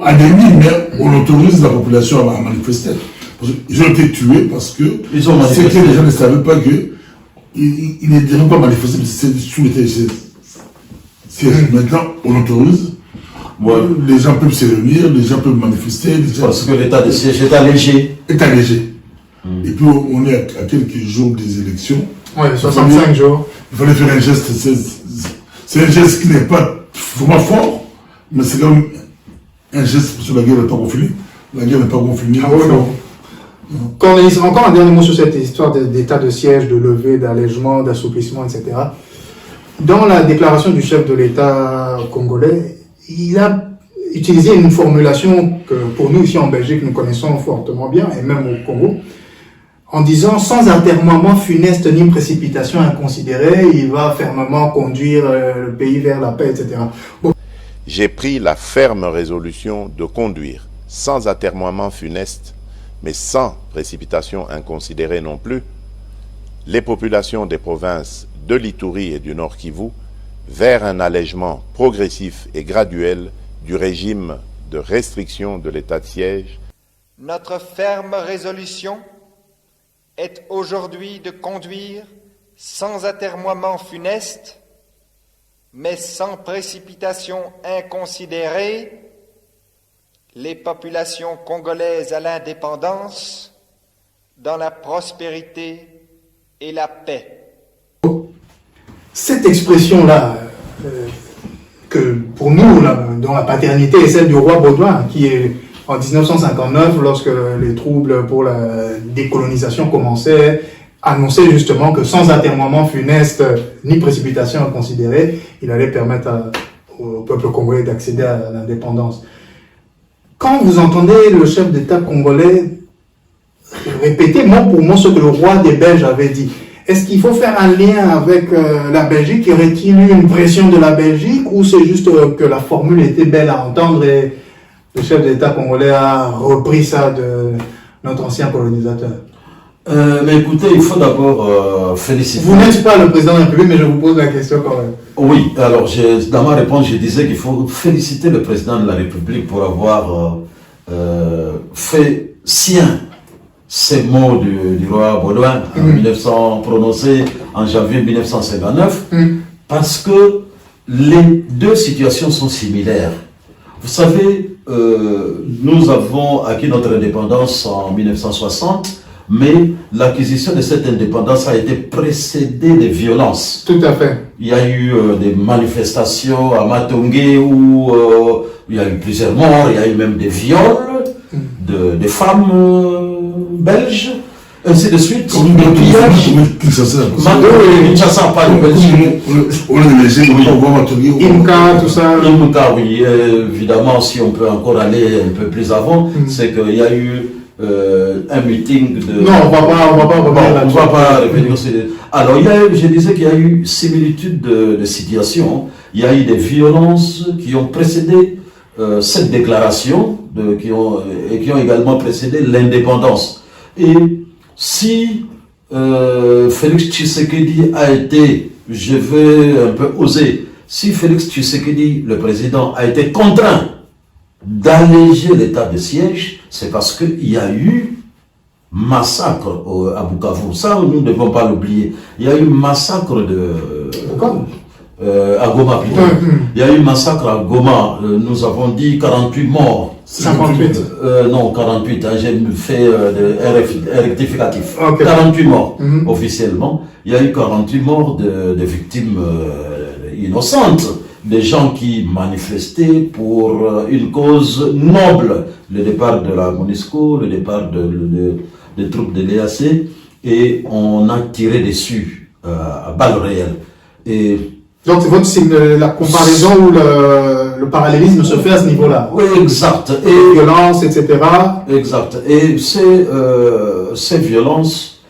à demi, mais on autorise la population à manifester. Ils ont été tués parce que c'est que les gens ne savaient pas que il ne devrait pas manifester, mais c'est sous l'état des sièges. Maintenant, on autorise. Les gens peuvent se réunir, les gens peuvent manifester. Parce que l'état des sièges est allégé. Et puis, on est à quelques jours des élections. Oui, 65 jours. Il fallait faire un geste. C'est un geste qui n'est pas vraiment fort, mais c'est quand même un geste parce que la guerre n'est pas confinée. La guerre n'est pas confinée. Ah oui, non. Encore un dernier mot sur cette histoire d'état de siège, de levée, d'allègement, d'assouplissement, etc. Dans la déclaration du chef de l'État congolais, il a utilisé une formulation que pour nous ici en Belgique nous connaissons fortement bien, et même au Congo, en disant sans atermoiement funeste ni précipitation inconsidérée, il va fermement conduire le pays vers la paix, etc. Bon. J'ai pris la ferme résolution de conduire sans atermoiement funeste, mais sans précipitation inconsidérée non plus, les populations des provinces de l'Ituri et du Nord Kivu vers un allègement progressif et graduel du régime de restriction de l'état de siège. Notre ferme résolution est aujourd'hui de conduire sans atermoiement funeste, mais sans précipitation inconsidérée, les populations congolaises à l'indépendance, dans la prospérité et la paix. Cette expression-là, que pour nous, dont la paternité est celle du roi Baudouin, qui est en 1959, lorsque les troubles pour la décolonisation commençaient, annonçait justement que sans atermoiement funeste ni précipitation inconsidérée, il allait permettre au peuple congolais d'accéder à l'indépendance. Quand vous entendez le chef d'État congolais répéter mot pour mot ce que le roi des Belges avait dit, est-ce qu'il faut faire un lien avec la Belgique? Y aurait-il eu une pression de la Belgique ou c'est juste que la formule était belle à entendre et le chef d'État congolais a repris ça de notre ancien colonisateur? Mais écoutez, il faut d'abord féliciter. Vous n'êtes pas le président de la République, mais je vous pose la question quand même. Oui, alors dans ma réponse, je disais qu'il faut féliciter le président de la République pour avoir fait sien ces mots du roi Baudouin prononcés en janvier 1959, parce que les deux situations sont similaires. Vous savez, nous avons acquis notre indépendance en 1960, mais l'acquisition de cette indépendance a été précédée de violences. Tout à fait. Il y a eu des manifestations à Matongé où il y a eu plusieurs morts, il y a eu même des viols de femmes belges, ainsi de suite. Des pillages. Kinshasa, pas de Belgique. On a des légendes, on voit Matongé. Imka, tout ça. Imka, oui. Évidemment, si on peut encore aller un peu plus avant, c'est qu'il y a eu un meeting de... Non, on va pas revenir là-dessus. On va pas revenir sur... Alors, je disais qu'il y a eu similitude de situation. Il y a eu des violences qui ont précédé cette déclaration qui ont également précédé l'indépendance. Et si Félix Tshisekedi a été, je vais un peu oser, si Félix Tshisekedi, le président, a été contraint d'alléger l'état de siège, c'est parce qu'il y a eu massacre à Bukavu. Ça, nous ne devons pas l'oublier. Il y a eu massacre à Goma plutôt. Il y a eu massacre à Goma. Nous avons dit 48 morts. 58. Non, 48. Hein, j'ai fait un rectificatif. Okay. 48 morts officiellement. Il y a eu 48 morts de victimes innocentes. Des gens qui manifestaient pour une cause noble. Le départ de la MONUSCO, le départ des troupes de l'EAC. Et on a tiré dessus à balles réelles. Et donc c'est la comparaison ou le parallélisme se fait à ce niveau-là. Oui, exact. Et violences, etc. Exact. Et ces violences,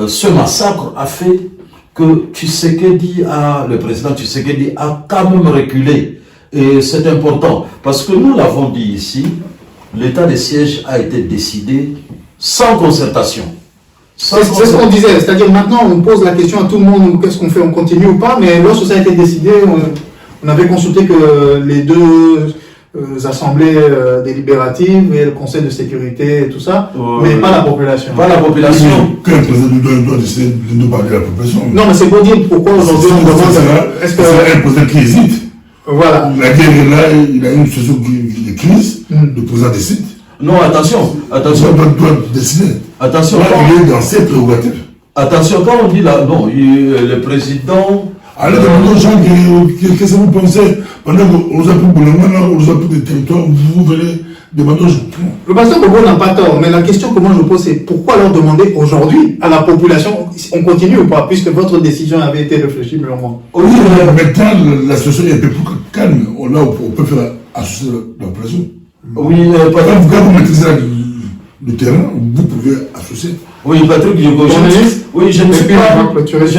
ce massacre a fait que le président Tshisekedi a quand même reculé. Et c'est important, parce que nous l'avons dit ici, l'état de siège a été décidé sans concertation. C'est ce qu'on disait, c'est-à-dire maintenant on pose la question à tout le monde, qu'est-ce qu'on fait, on continue ou pas, mais lorsque ça a été décidé, on avait consulté que les deux assemblées délibératives et le conseil de sécurité et tout ça, mais pas la population. Pas la population. Quel président doit décider de parler à la population? Non, mais c'est pour dire pourquoi aujourd'hui on demande... Est-ce que c'est un président qui hésite? Voilà. La guerre est là, il a une situation de crise, le président décide. Non, attention. Il doit décider. Attention. Il est dans ses prérogatives. Attention, quand on dit là, non, le président... Allez demander aux gens qu'est-ce que vous pensez. Pendant qu'on nous a pris Boulangana, on nous a pris des territoires, vous venez demander aux gens. Le pasteur Bobo n'a pas tort, mais la question que moi je pose, c'est pourquoi leur demander aujourd'hui à la population, on continue ou pas, puisque votre décision avait été réfléchie longuement. Oui, maintenant la situation est un peu plus calme. Là, on peut faire associer la population. Oui, quand vous maîtrisez le terrain, vous pouvez associer. Oui, Patrick Diogo, je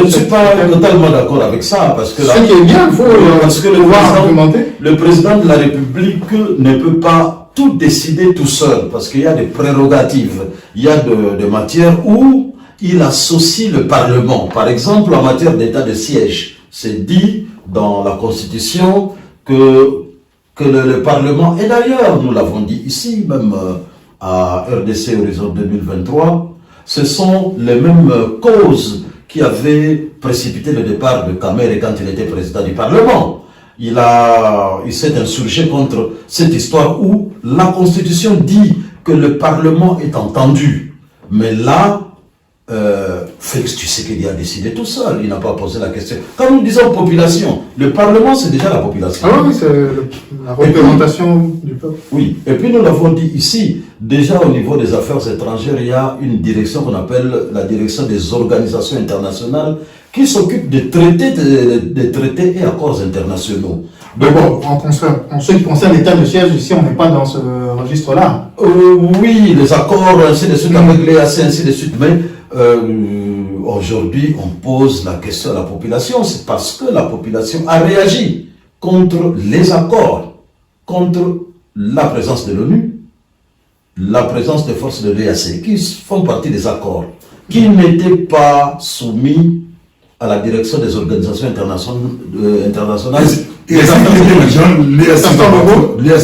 ne suis pas totalement d'accord avec ça, parce que ce qui est bien, il faut parce que le président de la République ne peut pas tout décider tout seul, parce qu'il y a des prérogatives, il y a des matières où il associe le Parlement. Par exemple, en matière d'état de siège, c'est dit dans la Constitution que le Parlement, et d'ailleurs nous l'avons dit ici, même à RDC Horizon 2023, ce sont les mêmes causes qui avaient précipité le départ de Kamere quand il était président du Parlement. Il s'est insurgé contre cette histoire où la Constitution dit que le Parlement est entendu. Mais là, Félix Tshisekedi a décidé tout seul, il n'a pas posé la question. Quand nous disons population, le Parlement c'est déjà la population. Ah oui, c'est la représentation du peuple. Oui, et puis nous l'avons dit ici, déjà au niveau des affaires étrangères, il y a une direction qu'on appelle la direction des organisations internationales qui s'occupe des traités et accords internationaux. Mais bon, en ce qui concerne l'état de siège, ici on n'est pas dans ce registre-là. Oui, les accords, ainsi de suite, avec l'EAC, ainsi de suite, mais aujourd'hui, on pose la question à la population, c'est parce que la population a réagi contre les accords, contre la présence de l'ONU, la présence des forces de l'EAC, qui font partie des accords, qui n'étaient pas soumis à la direction des organisations internationales. Et l'EAC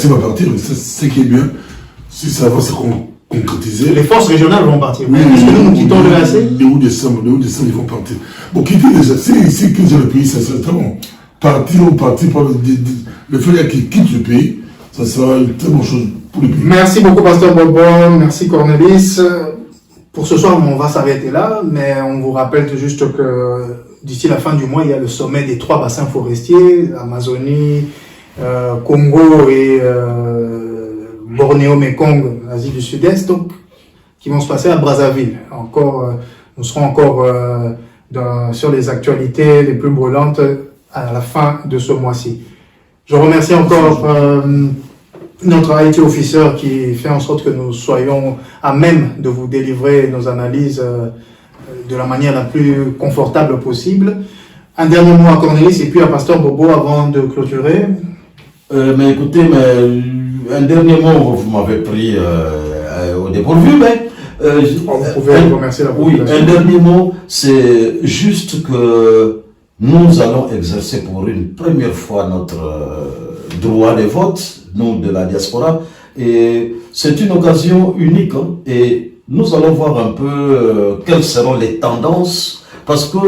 va partir, ce qui est bien, si ça va se concrétiser. Les forces régionales vont partir. Oui, est-ce que nous quittons l'EAC? Le 8 décembre, ils vont partir. Bon, quitter déjà, c'est que le pays, ça serait très bon. Partir, le fait qu'ils quittent le pays, ça sera une très bonne chose pour le pays. Merci beaucoup, Pasteur Bobon. Merci, Cornelis. Pour ce soir, on va s'arrêter là, mais on vous rappelle juste que d'ici la fin du mois, il y a le sommet des 3 bassins forestiers, Amazonie, Congo et Bornéo-Mekong, Asie du Sud-Est, donc, qui vont se passer à Brazzaville. Nous serons encore sur les actualités les plus brûlantes à la fin de ce mois-ci. Je remercie encore notre IT officer qui fait en sorte que nous soyons à même de vous délivrer nos analyses de la manière la plus confortable possible. Un dernier mot à Cornelis et puis à Pasteur Bobo avant de clôturer. Mais écoutez, un dernier mot, vous m'avez pris au dépourvu, mais... vous pouvez remercier la population. Oui, un dernier mot, c'est juste que nous allons exercer pour une première fois notre droit de vote, nous de la diaspora, et c'est une occasion unique, hein, et nous allons voir un peu quelles seront les tendances, parce que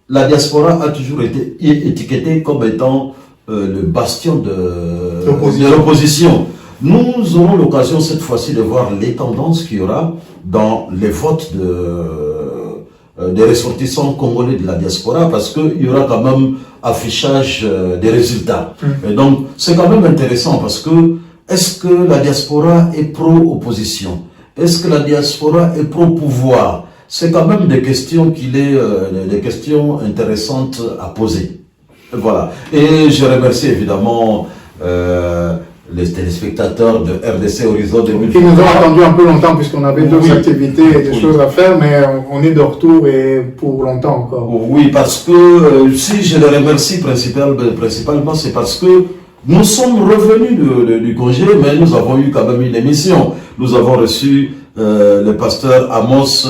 la diaspora a toujours été étiquetée comme étant le bastion de l'opposition. Nous aurons l'occasion cette fois-ci de voir les tendances qu'il y aura dans les votes des ressortissants congolais de la diaspora, parce qu'il y aura quand même affichage des résultats. Et donc, c'est quand même intéressant parce que est-ce que la diaspora est pro-opposition? Est-ce que la diaspora est pro-pouvoir? C'est quand même des questions des questions intéressantes à poser. Voilà. Et je remercie évidemment les téléspectateurs de RDC Horizon 2020. Qui nous ont attendu un peu longtemps puisqu'on avait d'autres activités et des choses à faire, mais on est de retour et pour longtemps encore. Oui, parce que si je les remercie principalement, c'est parce que nous sommes revenus du congé, mais nous avons eu quand même une émission. Nous avons reçu le pasteur Amos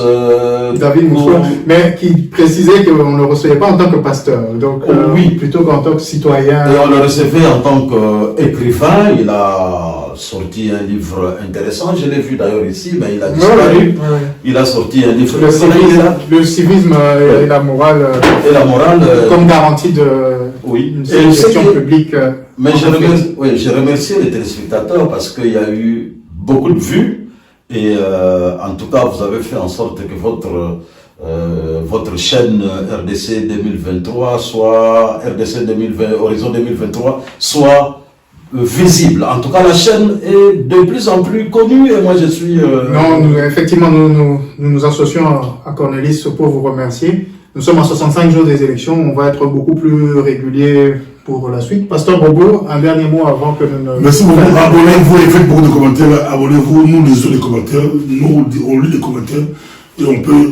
David Moussoua, mais qui précisait qu'on ne le recevait pas en tant que pasteur, donc oui, plutôt qu'en tant que citoyen. Et on le recevait en tant qu'écrivain. Il a sorti un livre intéressant, je l'ai vu d'ailleurs ici, mais il a disparu. Il a sorti un livre. Le civisme et la morale. Et la morale. Comme garantie de une gestion publique. Mais je remercie les téléspectateurs parce qu'il y a eu beaucoup de vues. Et en tout cas, vous avez fait en sorte que votre chaîne RDC 2023 soit RDC 2020, Horizon 2023 soit visible. En tout cas, la chaîne est de plus en plus connue et moi je suis... Non, effectivement, nous nous associons à Cornelis pour vous remercier. Nous sommes à 65 jours des élections, on va être beaucoup plus régulier pour la suite. Pasteur Bobo, un dernier mot avant que nous ne... Merci beaucoup. Abonnez-vous et faites beaucoup de commentaires. Abonnez-vous, nous lisons les commentaires. Nous, on lit les commentaires et on peut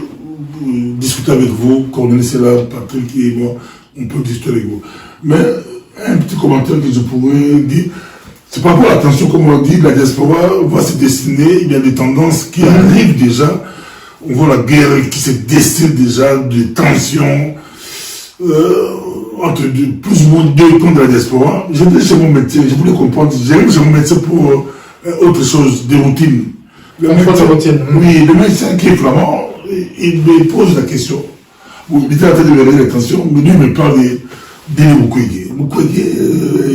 discuter avec vous. Cornelis est là, Patrick et moi, on peut discuter avec vous. Mais un petit commentaire que je pourrais dire, c'est par rapport à l'attention, comme on dit, la diaspora va se dessiner. Il y a des tendances qui arrivent déjà. On voit la guerre qui se dessine déjà, des tensions. Entre plus ou moins deux camps de la diaspora. J'étais chez mon métier, je voulais comprendre, j'arrive chez mon métier pour autre chose, des routines. Oui, le médecin qui est flamand, il me pose la question. Bon, il était en train de me regarder l'attention, mais lui il me parle de Mukwege. Mukwege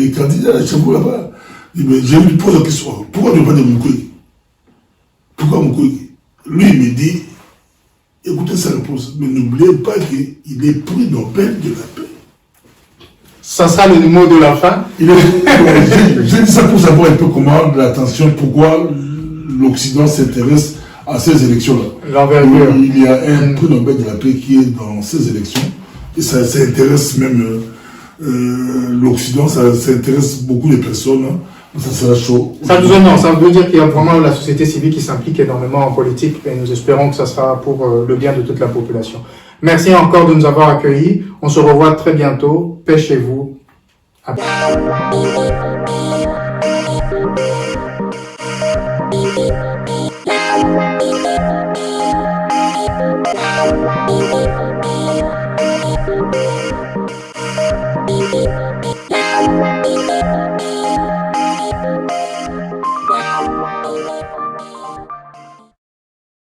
est candidat à Chambo là-bas. Je lui pose la question, pourquoi ne pas de Mukwege? Pourquoi Mukwege? Lui il me dit, écoutez sa réponse, mais n'oubliez pas qu'il est prix Nobel de la paix. Ça sera le mot de la fin. J'ai dit ça pour savoir un peu comment l'attention, pourquoi l'Occident s'intéresse à ces élections-là. L'envergure. Il y a un prix Nobel de la paix qui est dans ces élections. Et ça intéresse même l'Occident, ça intéresse beaucoup de personnes. Hein. Ça sera chaud. Ça veut dire qu'il y a vraiment la société civile qui s'implique énormément en politique et nous espérons que ça sera pour le bien de toute la population. Merci encore de nous avoir accueillis. On se revoit très bientôt. Paix chez vous. À